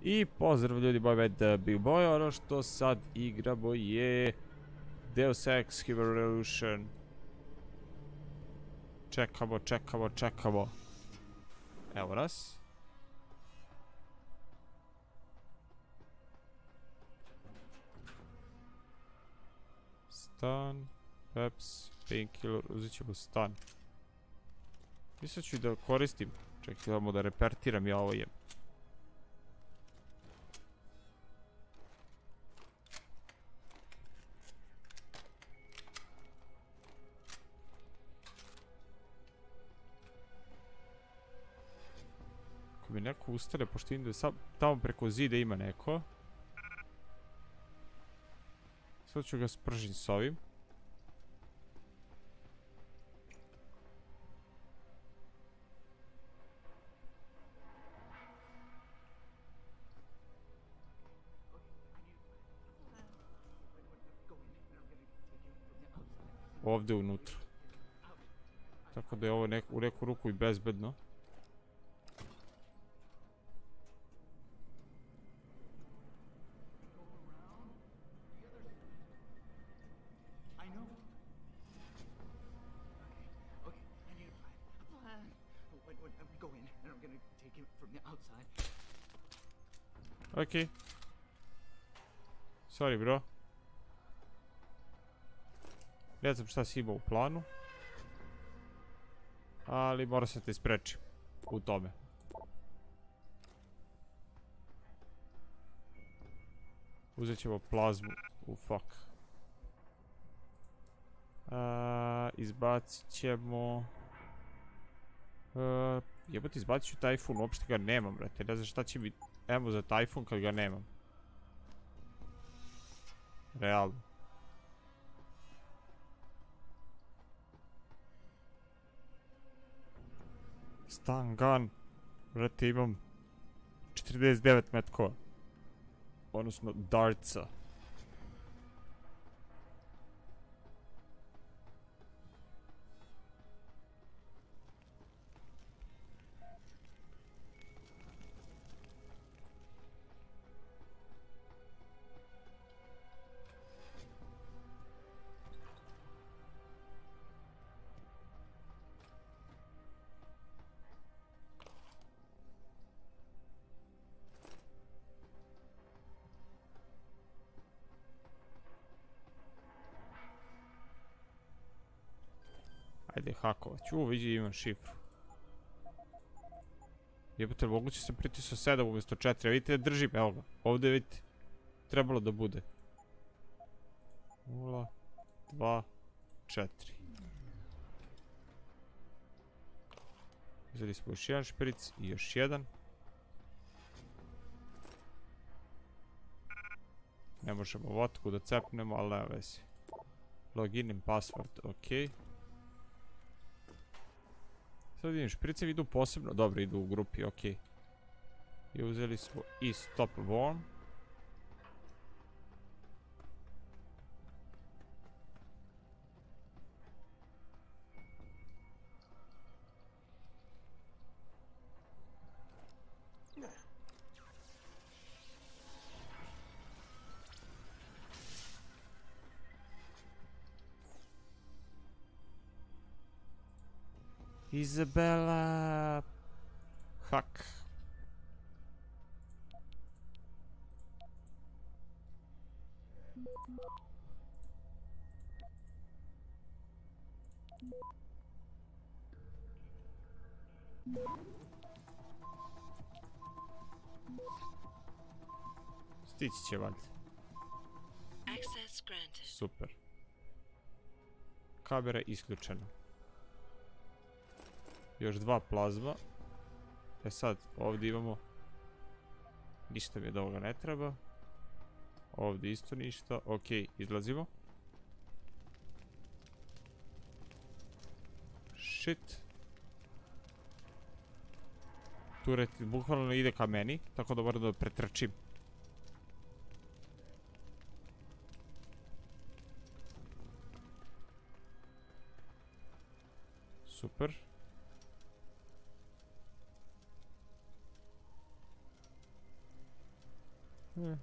I pozdrav ljudi, Bojbet Big Boy, ono što sad igramo je Deus Ex Human Revolution. Čekamo. Evo nas. Stun, Peps, Painkiller, uzet ćemo stun. Mislim ću i da koristim, čekaj da repertiram ja ovo jem. Ako mi neko ustane, pošto vidim da je sam tamo preko zida ima neko. Sad ću ga spržiti s ovim. Ovdje unutra. Tako da je ovo u neku ruku i bezbedno. Okej. Sorry bro. Ne znam šta si imao u planu. Ali mora se te sprečim u tome. Uzet ćemo plazmu. Fuck. Izbacit ćemo... Jebati, izbacit ću Tajfun, uopšte ga nemam, brate. Ne znam šta će mi ammo za Tajfun kad ga nemam. Realno. Stun gun. Brate, imam 49 metkova. Odnosno dartsa. Ajde, hakovat ću. Vidi, imam šifru. Jebate, moguće sam pritisao 7 umjesto 4. Vidite da držim, evo ga. Ovdje vidite. Trebalo da bude. 0, 2, 4. Uzeli smo još jedan špric i još jedan. Ne možemo vodku da cepnemo, ali nema veze. Login and password, okej. Sad vidim, špricevi idu posebno, dobro, idu u grupi, okej. I uzeli smo i stop worm. Izabela... Hak. Stići će valjda. Super. Kamera isključena. Još 2 plazma. E sad, ovdje imamo... Ništa mi od ovoga ne treba. Ovdje isto ništa. Okej, izlazimo. Shit. Turet bukvalno ide ka meni, tako da moram da pretrčim. Super. What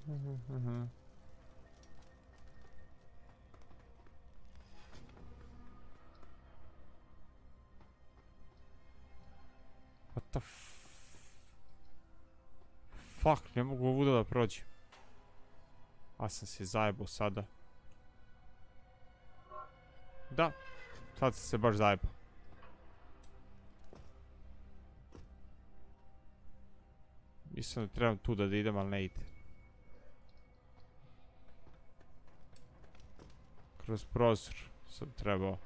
the fuck, ne mogu ovuda da prođem. A sam se zajebao sada. Da, sad sam se baš zajebao. Mislim da trebam tu da idem, ali ne ide. Kroz prozor sam trebao.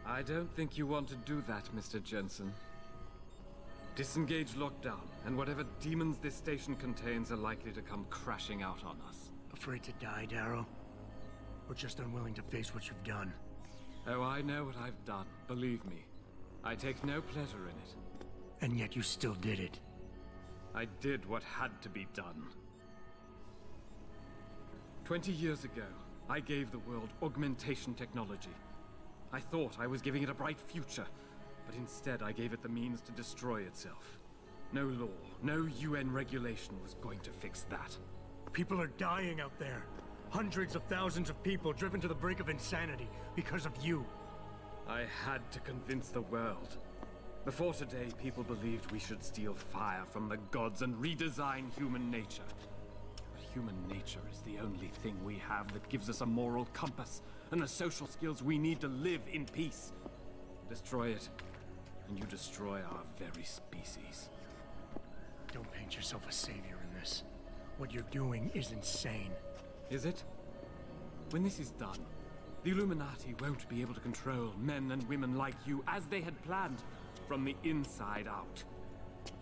I don't think you want to do that, Mr. Jensen. Disengage lockdown, and whatever demons this station contains are likely to come crashing out on us. Afraid to die, Darrow? Or just unwilling to face what you've done? Oh, I know what I've done, believe me. I take no pleasure in it. And yet you still did it. I did what had to be done. 20 years ago, I gave the world augmentation technology. I thought I was giving it a bright future, but instead I gave it the means to destroy itself. No law, no UN regulation was going to fix that. People are dying out there. Hundreds of thousands of people driven to the brink of insanity because of you. I had to convince the world. Before today, people believed we should steal fire from the gods and redesign human nature. But human nature is the only thing we have that gives us a moral compass and the social skills we need to live in peace. Destroy it, and you destroy our very species. Don't paint yourself a savior in this. What you're doing is insane. Is it? When this is done, the Illuminati won't be able to control men and women like you as they had planned, from the inside out.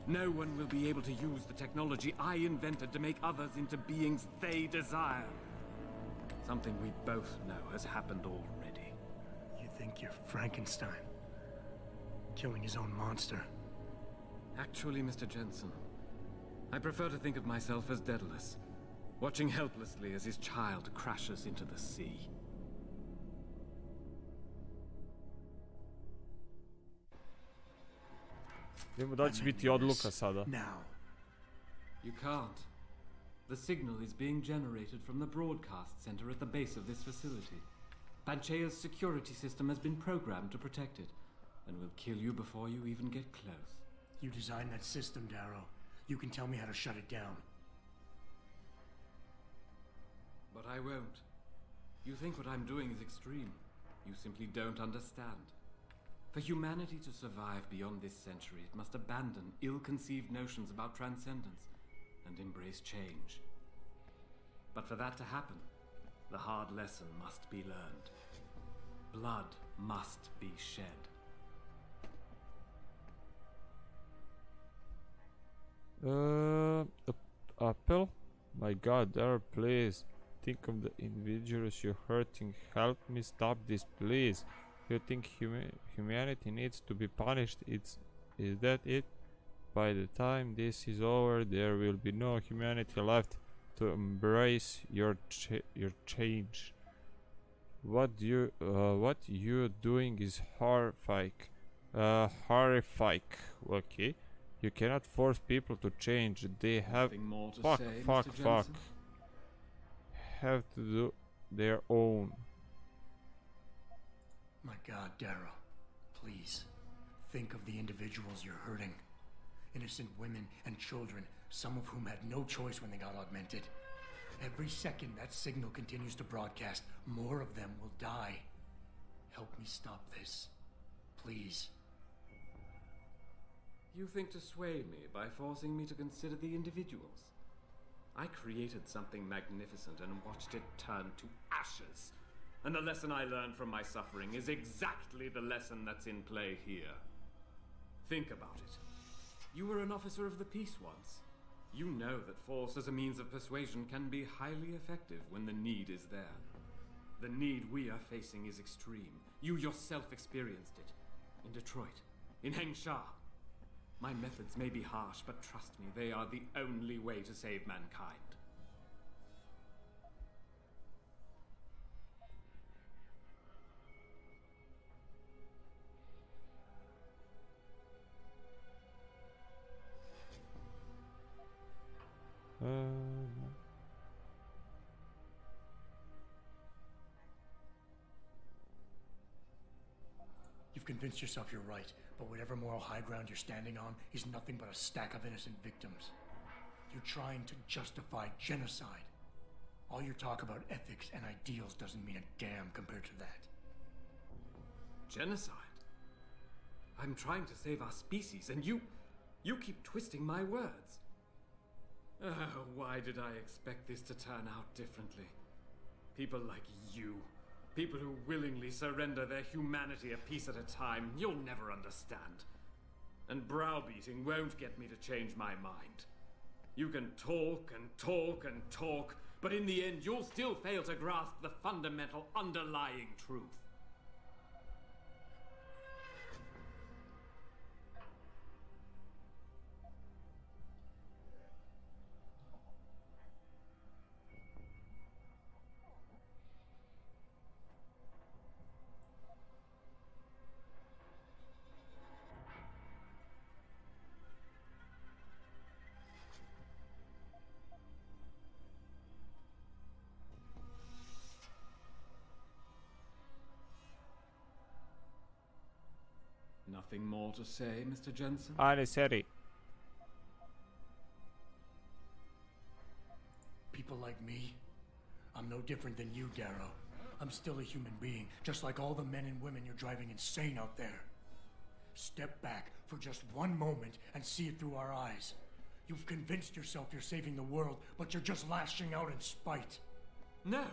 No one will be able to use the technology I invented to make others into beings they desire. Something we both know has happened already. You think you're Frankenstein? Killing his own monster? Actually, Mr. Jensen, I prefer to think of myself as Daedalus, watching helplessly as his child crashes into the sea. Vidimo da će biti odluka sada. Now. You can't. The signal is being generated from the broadcast center at the base of this facility. Panchea's security system has been programmed to protect it, and will kill you before you even get close. You designed that system, Darrow. You can tell me how to shut it down. But I won't. You think what I'm doing is extreme. You simply don't understand. For humanity to survive beyond this century, it must abandon ill-conceived notions about transcendence and embrace change. But for that to happen, the hard lesson must be learned. Blood must be shed. Apple? My god, Darrow, please. Think of the individuals you're hurting. Help me stop this, please. You think humanity needs to be punished? Is that it? By the time this is over, there will be no humanity left to embrace your change. What you're doing is horrific. Okay. You cannot force people to change. They have More to say, Mr. fuck. Jensen? Have to do their own. My God, Darrow. Please. Think of the individuals you're hurting. Innocent women and children, some of whom had no choice when they got augmented. Every second that signal continues to broadcast, more of them will die. Help me stop this. Please. You think to sway me by forcing me to consider the individuals? I created something magnificent and watched it turn to ashes. And the lesson I learned from my suffering is exactly the lesson that's in play here. Think about it. You were an officer of the peace once. You know that force as a means of persuasion can be highly effective when the need is there. The need we are facing is extreme. You yourself experienced it. In Detroit. In Hengsha. My methods may be harsh, but trust me, they are the only way to save mankind. convinced yourself you're right, but whatever moral high ground you're standing on is nothing but a stack of innocent victims. You're trying to justify genocide. All your talk about ethics and ideals doesn't mean a damn compared to that. Genocide? I'm trying to save our species, and you keep twisting my words. Why did I expect this to turn out differently? People like you, people who willingly surrender their humanity a piece at a time, you'll never understand. And browbeating won't get me to change my mind. You can talk and talk and talk, but in the end you'll still fail to grasp the fundamental underlying truth. Nothing more to say, Mr. Jensen? Ajde, seri. People like me? I'm no different than you, Darrow. I'm still a human being, just like all the men and women you're driving insane out there. Step back for just one moment and see it through our eyes. You've convinced yourself you're saving the world, but you're just lashing out in spite. No,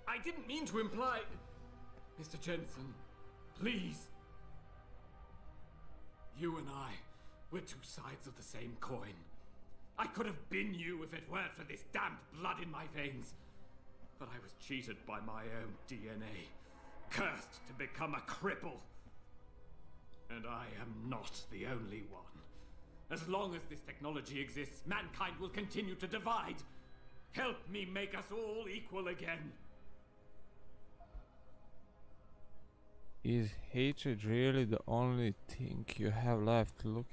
I didn't mean to imply... Mr. Jensen, please. You and I, we're two sides of the same coin. I could have been you if it weren't for this damned blood in my veins. But I was cheated by my own DNA, cursed to become a cripple. And I am not the only one. As long as this technology exists, mankind will continue to divide. Help me make us all equal again. Is hatred really the only thing you have left? Look,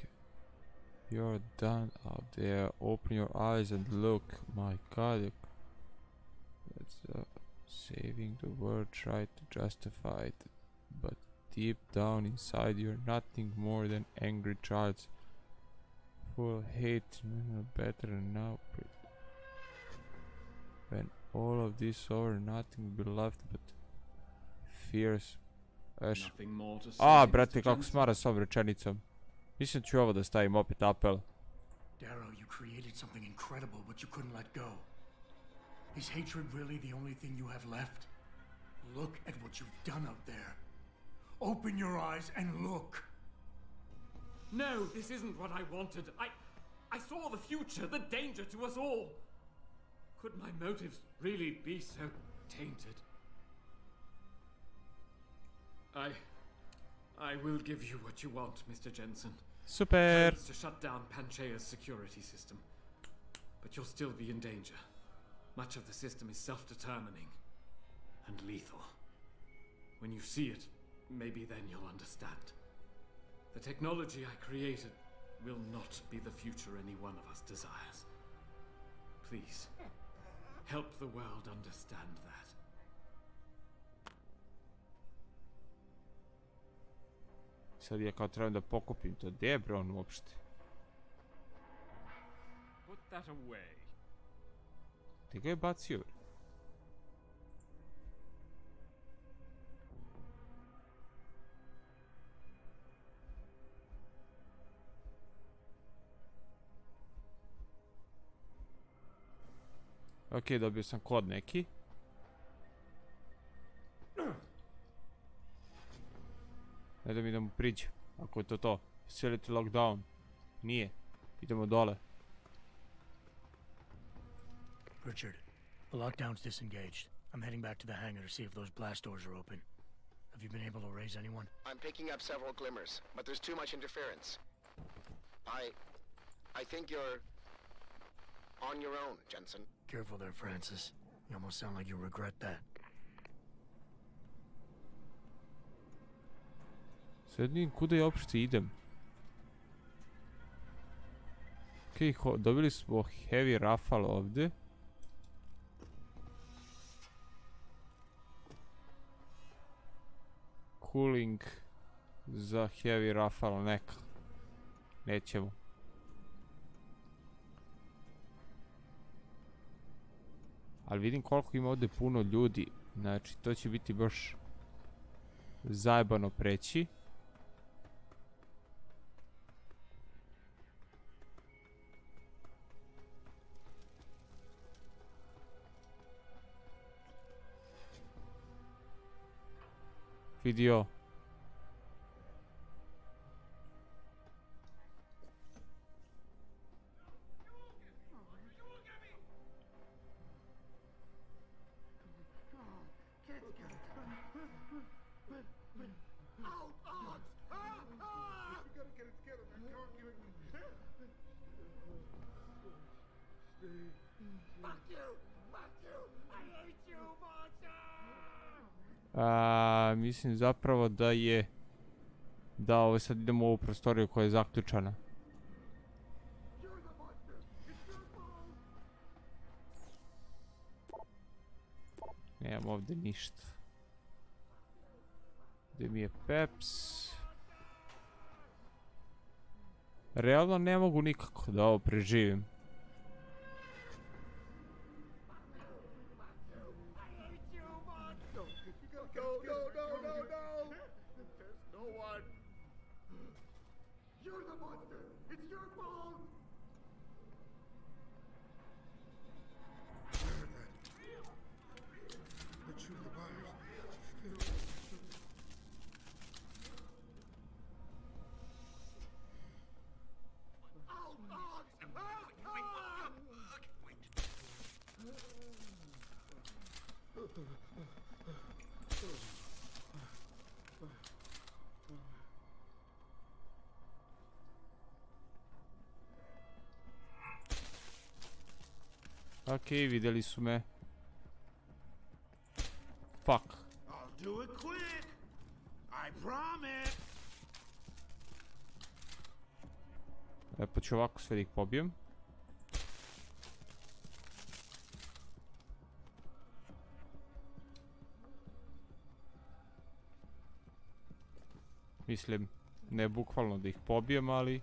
you're done out there. Open your eyes and look. My God, that's saving the world. Try to justify it, but deep down inside, you're nothing more than angry child, full of hate. Better now. When all of this over, nothing will be left but fears. Nothing more to say, Brate, Mr. kako Jensen? smara s ovom rečenicom. Mislim ću ovo da stavim opet apel. Darrow, you created something incredible, but you couldn't let go. Is hatred really the only thing you have left? Look at what you've done out there. Open your eyes and look. No, this isn't what I wanted. I saw the future, the danger to us all. Could my motives really be so tainted? I will give you what you want, Mr. Jensen. Super! Plans to shut down Panchaea's security system. But you'll still be in danger. Much of the system is self-determining and lethal. When you see it, maybe then you'll understand. The technology I created will not be the future any one of us desires. Please, help the world understand that. Sad ja kao trebam da pokupim to. Gdje je bre on uopšte? Put that away. Gdje ga je bacio? Ok, dobio sam kod neki. Ne da mi da mu priđe, ako je to to. Facility lockdown. Nije. Idemo dole. Richard, the lockdown's disengaged. I'm heading back to the hangar to see if those blast doors are open. Have you been able to raise anyone? I'm picking up several glimmers, but there's too much interference. I think you're on your own, Jensen. Careful there, Francis. You almost sound like you regret that. Sad vidim kuda ja uopšte idem. Okej, dobili smo Heavy Rafale ovdje. Cooling za heavy rafal neka. Nećemo. Ali vidim koliko ima ovdje puno ljudi. Znači to će biti baš zajebano preći. Vidio. Mislim zapravo da je da sad idemo u ovu prostoriju koja je zaključana. Nemam ovdje ništa. Gdje mi je Peps? Realno ne mogu nikako da ovo preživim. Okej, vidjeli su me. Fuck. I'll do it quick. I promise. Pa ću ovako sve da ih pobijem. Mislim, ne bukvalno da ih pobijem, ali...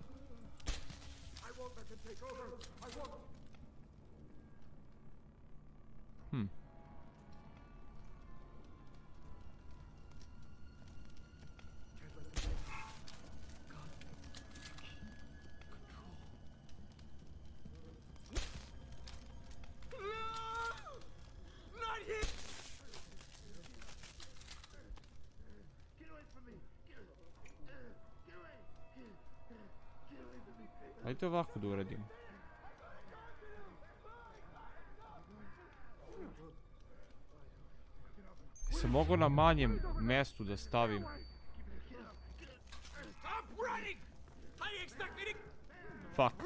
Ajde ovako da uradim. Se mogu na manjem mjestu da stavim. Fuck.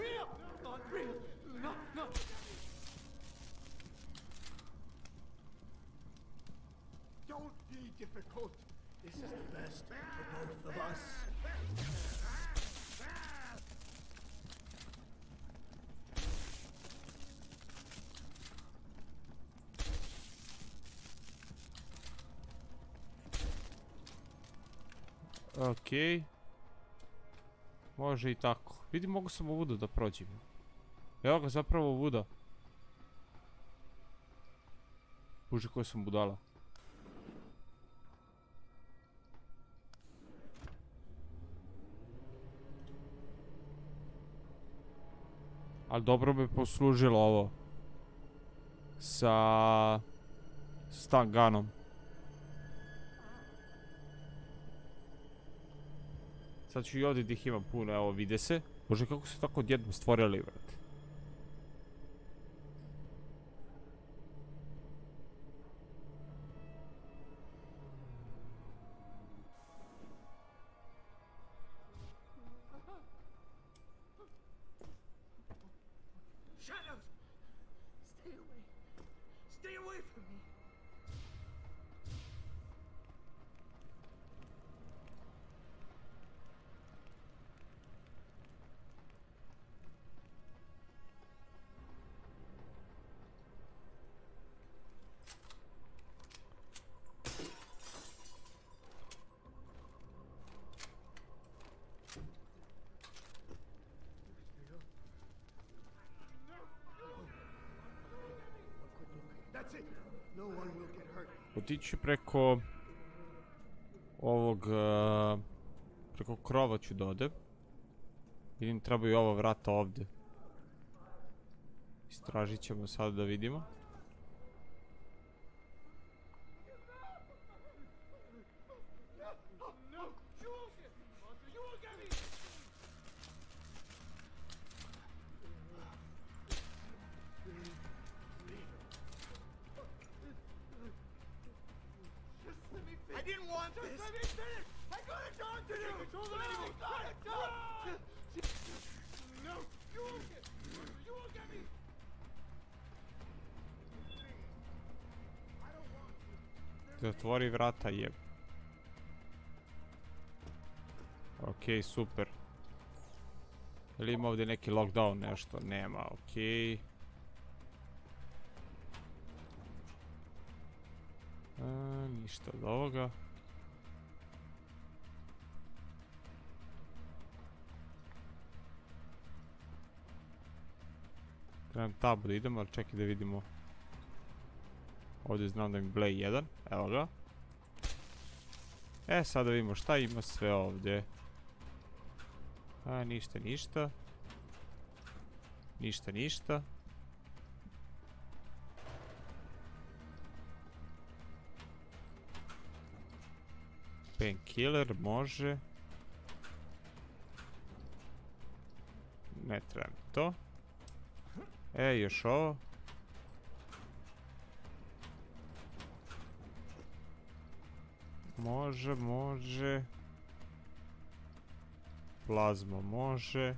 Don't be difficult. This is the best for both of us. Okej. Može i tako. Vidim, mogu sam ovuda da prođem. Evo ga, zapravo ovuda. Bože, koja sam budala. Ali dobro me poslužilo ovo. Sa stun gunom. Sad ću i ovdje gdje ih ima puno, evo vide se. Bože, kako su tako odjednom stvorili, vrati. Shadows! Stay away. Stay away from me. No one will get hurt. Otići preko ovog, preko krova ću da odem. Vidim, trebaju ova vrata ovdje. Istražit ćemo sad da vidimo. I didn't want this. Let me finish. I got a dog to do. Control them anymore. Got a dog. No, you won't get. You won't get me. I don't want to. Zatvori vrata, jeb. Okej, super. Ili ima ovdje neki lockdown, nešto? Nema, okej. Ništa od ovoga. Trebam tabu da idemo, ali čekaj da vidimo. Ovdje znam da mi Blej 1, evo ga. Sada vidimo šta ima sve ovdje. Ništa, ništa. Ništa, ništa. Painkiller, može. Ne trebam to. Još ovo. Može, može. Plazma može.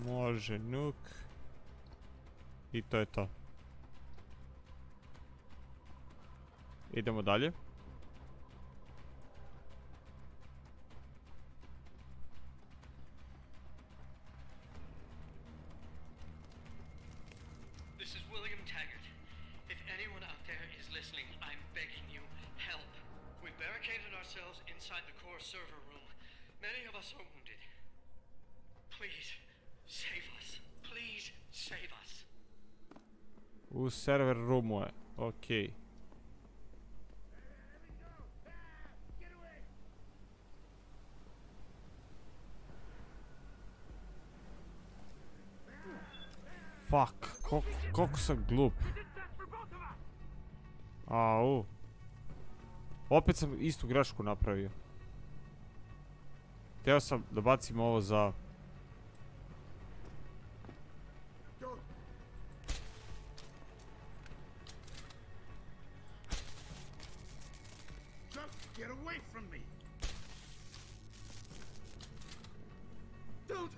Može nuk. I to je to. Idemo dalje. This is William Taggart. If anyone out there is listening, I'm begging you, help. We've barricaded ourselves inside the core server room. Many of us are wounded. Please, save us. Please, save us. U server roomu je, okej. Fuck, koliko sam glup. Au. Opet sam istu grešku napravio. Htio sam da bacim ovo za... Get away from me! Don't!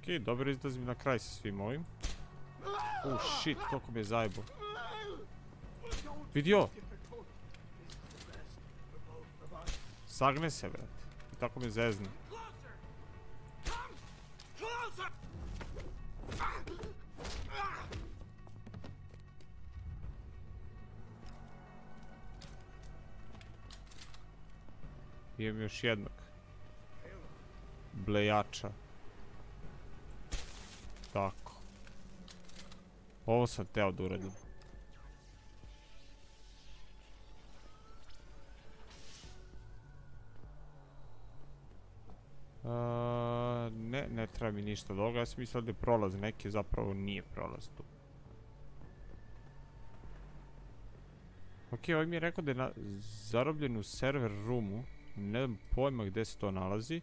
Okej, dobro, izlazim na kraj sa svim ovim. Shit, koliko mi je zajebo. Vidio! Sagne se, brat. I tako me zezne. Imam još jednog. Blejača. Tako. Ovo sam teo da uradim. Ne treba mi ništa od ovoga. Ja sam mislio da je prolaz neki, zapravo nije prolaz tu. Okej, ovaj mi je rekao da je zarobljen u server roomu. Ne znam pojma gdje se to nalazi.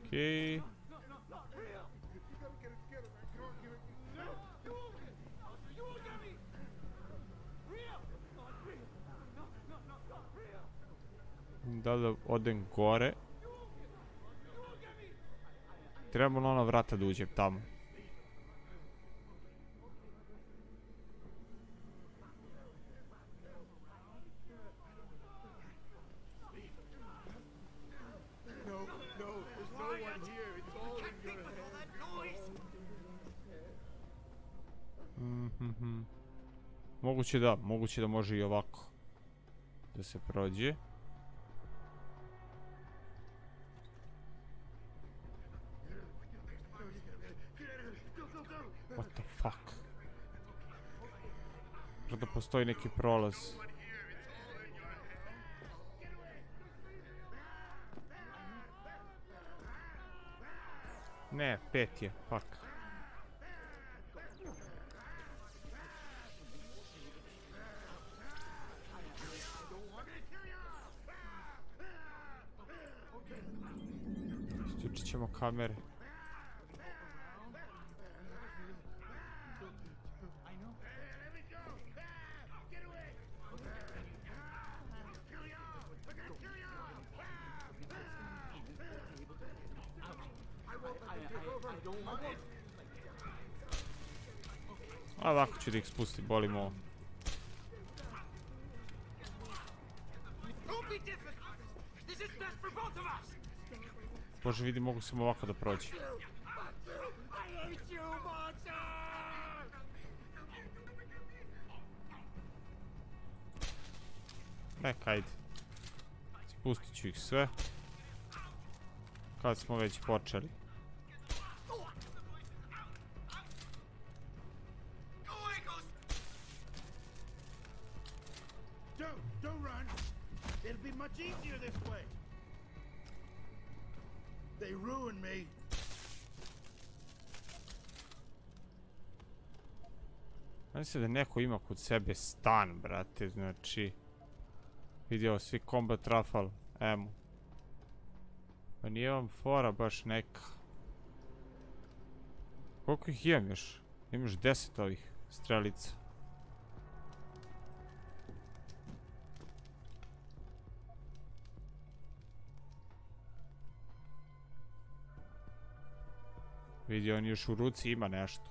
Okej. Da odem gore. Trebamo na ona vrata da uđem tamo. Moguće da može i ovako da se prođe. What the fuck? Možda postoji neki prolaz. Ne, 5 je, fuck. Isključit ćemo kamere. A ovako ću da ih spustim, bolim ovo. Bože, vidi, mogu samo ovako da prođe. Nek, ajde. Spustit ću ih sve. Kad smo već počeli. Don't run. It'll be much easier this way. They ruined me. Mislim da neko ima kod sebe stan, brate, znači... Vidio svi combat rafal, emo. Pa nije vam fora baš neka. Koliko ih imam još? Imaš 10 ovih strelica. Vidi, on još u ruci ima nešto.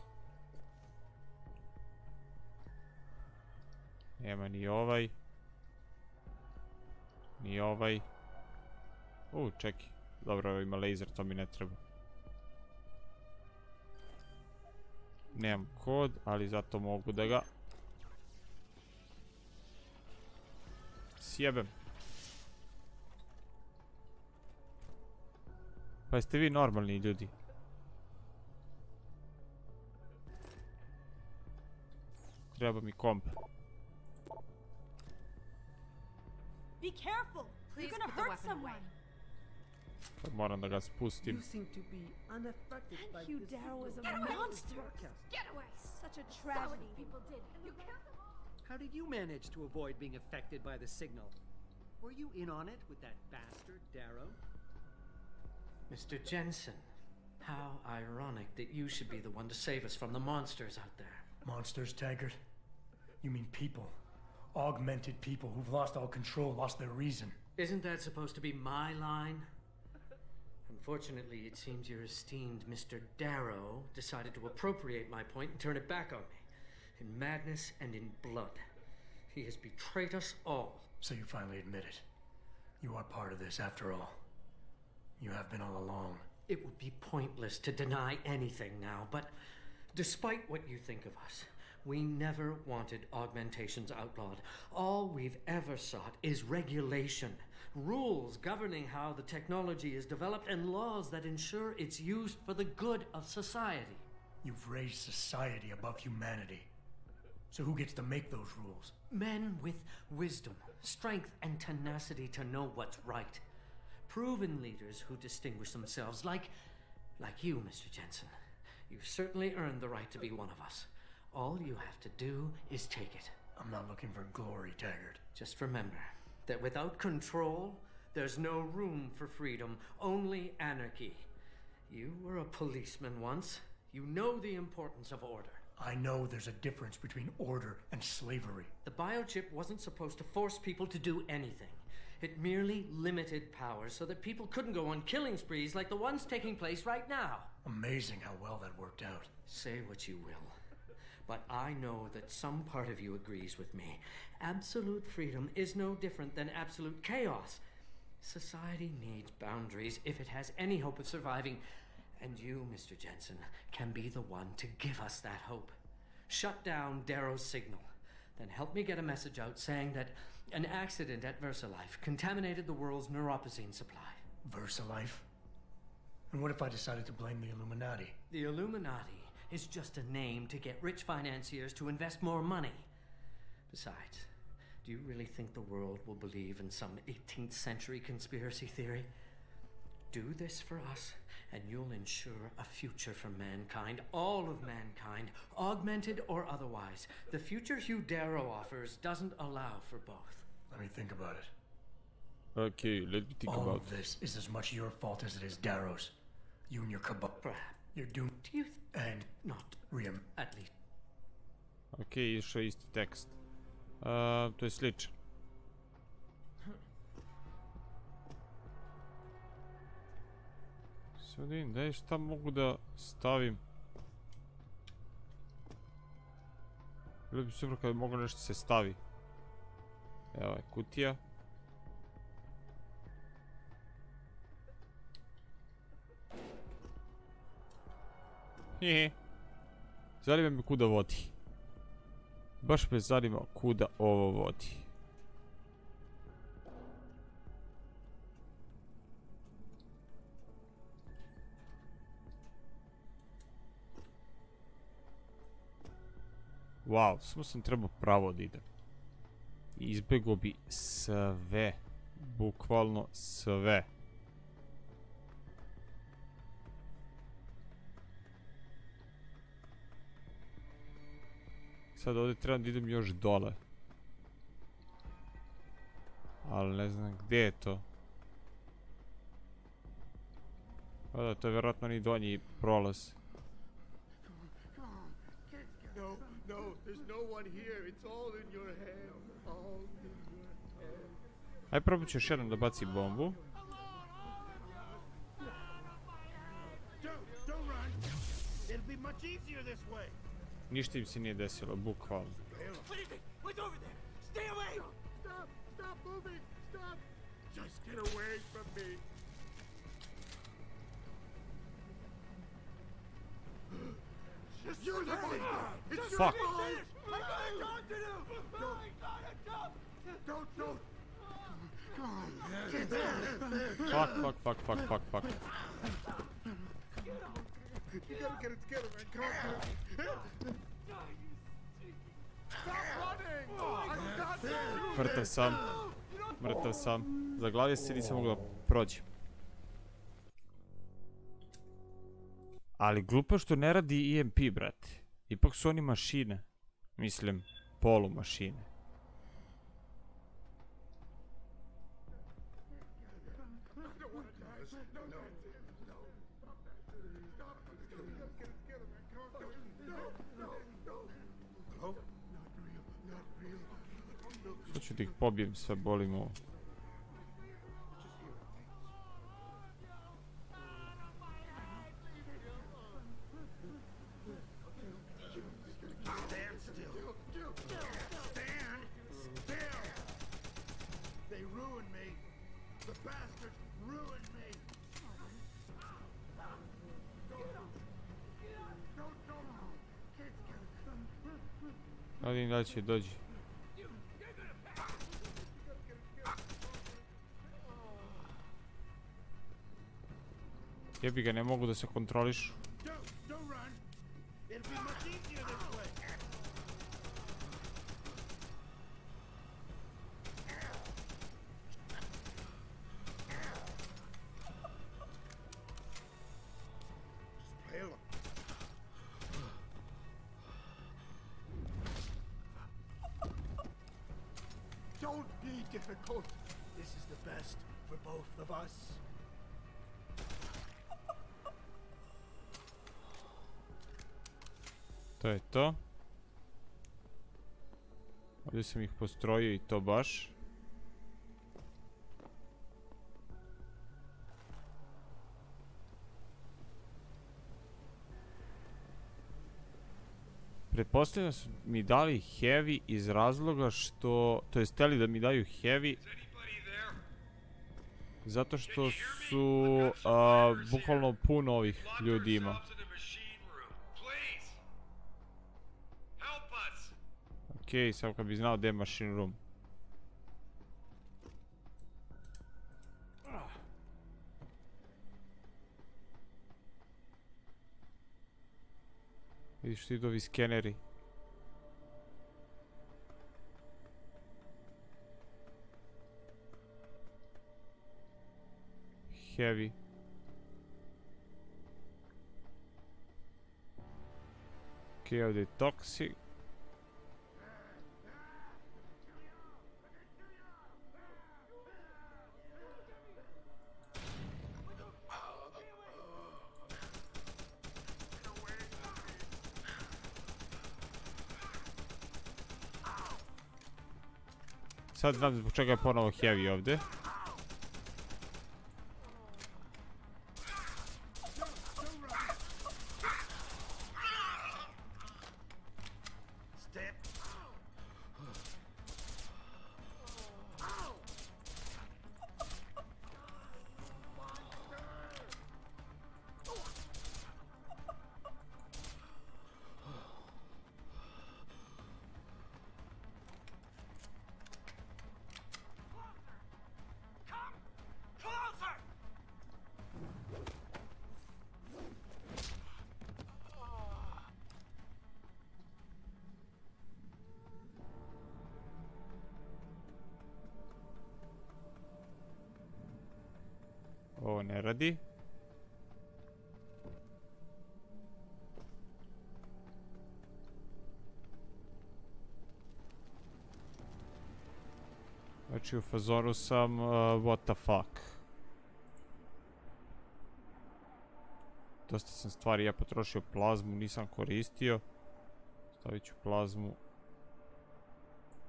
Nema ni ovaj. Ni ovaj. Čekaj. Dobro, ima laser, to mi ne treba. Nemam kod, ali zato mogu da ga sjebem. Pa jeste vi normalni ljudi? Treba mi komp. Be careful. You're gonna hurt someone. Sad moram da ga spustim. You seem to be unaffected by And Hugh this Darrow was a evil monster. broadcast. Get away! Such a So tragedy. many people did. You killed them all. How did you manage to avoid being affected by the signal? Were you in on it with that bastard, Darrow? Mr. Jensen, how ironic that you should be the one to save us from the monsters out there. Monsters, Taggart? You mean people. Augmented people who've lost all control, lost their reason. Isn't that supposed to be my line? Unfortunately, it seems your esteemed Mr. Darrow decided to appropriate my point and turn it back on me. In madness and in blood. He has betrayed us all. So you finally admit it. You are part of this after all. You have been all along. It would be pointless to deny anything now, but despite what you think of us, we never wanted augmentations outlawed. All we've ever sought is regulation. Rules governing how the technology is developed and laws that ensure it's used for the good of society. You've raised society above humanity. So who gets to make those rules? Men with wisdom, strength, and tenacity to know what's right. Proven leaders who distinguish themselves like you, Mr. Jensen. You've certainly earned the right to be one of us. All you have to do is take it. I'm not looking for glory, Taggart. Just remember that without control, there's no room for freedom, only anarchy. You were a policeman once. You know the importance of order. I know there's a difference between order and slavery. The biochip wasn't supposed to force people to do anything. It merely limited powers so that people couldn't go on killing sprees like the ones taking place right now. Amazing how well that worked out. Say what you will, but I know that some part of you agrees with me. Absolute freedom is no different than absolute chaos. Society needs boundaries if it has any hope of surviving, and you, Mr. Jensen, can be the one to give us that hope. Shut down Darrow's signal, then help me get a message out saying that an accident at VersaLife contaminated the world's neuropozyne supply. VersaLife? And what if I decided to blame the Illuminati? The Illuminati is just a name to get rich financiers to invest more money. Besides, do you really think the world will believe in some 18th century conspiracy theory? Do this for us, and you'll ensure a future for mankind, all of mankind, augmented or otherwise. The future Hugh Darrow offers doesn't allow for both. Let me think about it. Okay, let me think All about of this is as much your fault as it is Darrow's. You and your cabal. Perhaps. You're doomed. Do you And not Riem. at least? Ok, išao je isti tekst. To je sličan. Sad vidim, daj šta mogu da stavim. Bilo bi super kada bi moglo nešto se stavi. Evo je kutija. Hehe. Zanima me kuda vodi. Baš me zanima kuda ovo vodi. Wow, samo sam trebao pravo da idem. Izbjegao bi sve. Bukvalno sve. Sad ovdje trebam da idem još dole. Ali ne znam gdje je to. Pa da, to je vjerojatno ni donji prolaz. No, no, there's no one here. It's all in your head. All in your head. Aj probat ću još jednom da baci bombu. Don't run. It'll be much easier this way. Ništa im se nije desilo, bukvalno. What do you think? What's over there? Stay away! Stop! Stop moving! Stop! Just get away from me! Just use the money! It's Fuck. I got a job to do! I got a job! Don't! Come on! Get down! Fuck. You gotta get it together, man. Come on. Stop running! I got you! Mrtav sam. Zaglavio se, nisam mogao da prođem. Ali glupo što ne radi EMP, brate. Ipak su oni mašine. Mislim, polumašine. Sad ću da ih pobijem, sve bolim ovo. Stand still. Stand still. They ruined me. The bastards ruined me. Da vidim da li će dođi. Jebi ga, ne mogu da se kontrolišu. Don't run. It'll be much easier this way. Just pale them. Don't be difficult. This is the best for both of us. To je to. Ovdje sam ih postrojio i to baš. Pretpostavljam da su mi dali heavy iz razloga što... To jest, htjeli da mi daju heavy zato što su bukvalno puno ovih ljudi ima. Okej, samo kad bi znao gdje je machine room. Vidiš ti ovi skeneri. Heavy. Okej, ovdje je toxic. Sad znam zbog čega je ponovo heavy ovdje. Ovo ne radi. Znači u fazonu sam what the fuck. Dosta sam stvari ja potrošio plazmu, nisam koristio. Stavit ću plazmu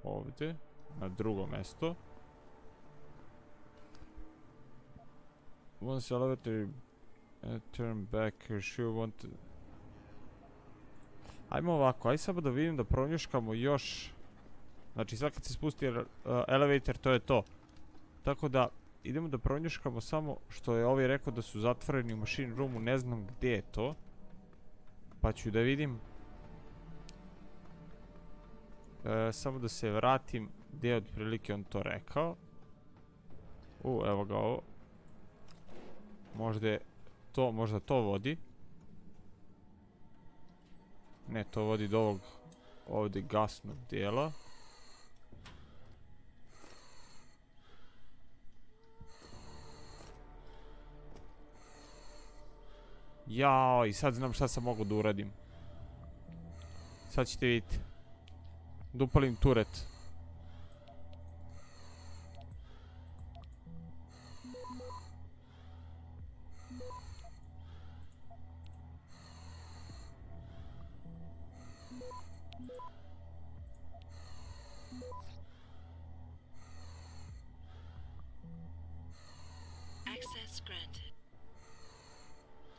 ovdje, na drugo mjesto. Once elevator turn back, sure want to... Ajmo ovako, aj samo da vidim da pronjuškamo još. Znači sad kad se spusti elevator, to je to. Tako da idemo da pronjuškamo samo što je ovi rekao da su zatvoreni u machine roomu, ne znam gdje je to. Pa ću da vidim. Samo da se vratim gdje je otprilike on to rekao. Evo ga ovo. Možda to vodi. Ne, to vodi do ovog ovdje gasnog dijela. Jao, i sad znam šta sam mogu da uradim. Sad ćete vidjeti. Da upalim turet.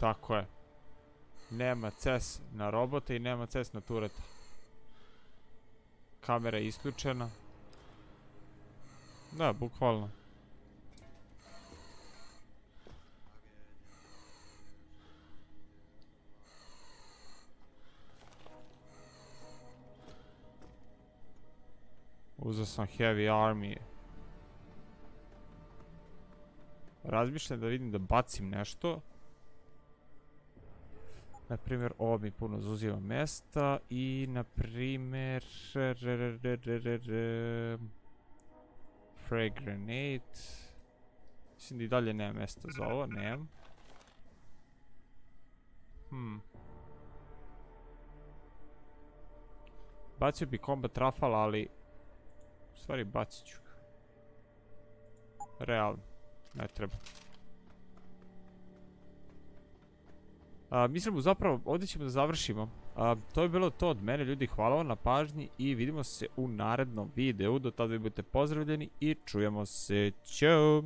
Tako je. Nema CES na robota i nema CES na tureta. Kamera je isključena. Da, bukvalno. Uzeo sam Heavy Army. Razmišljam da vidim da bacim nešto. Naprimjer, ovo mi puno zauzima mjesta i naprimjer... Frag grenade. Mislim da i dalje nema mjesta za ovo, nemam. Bacio bi combat rafal, ali... U stvari bacit ću ga. Realno, ne treba. Mislim zapravo, ovdje ćemo da završimo. To je bilo to od mene, ljudi, hvala vam na pažnji i vidimo se u narednom videu. Do tada vi budete pozdravljeni i čujemo se. Ćao!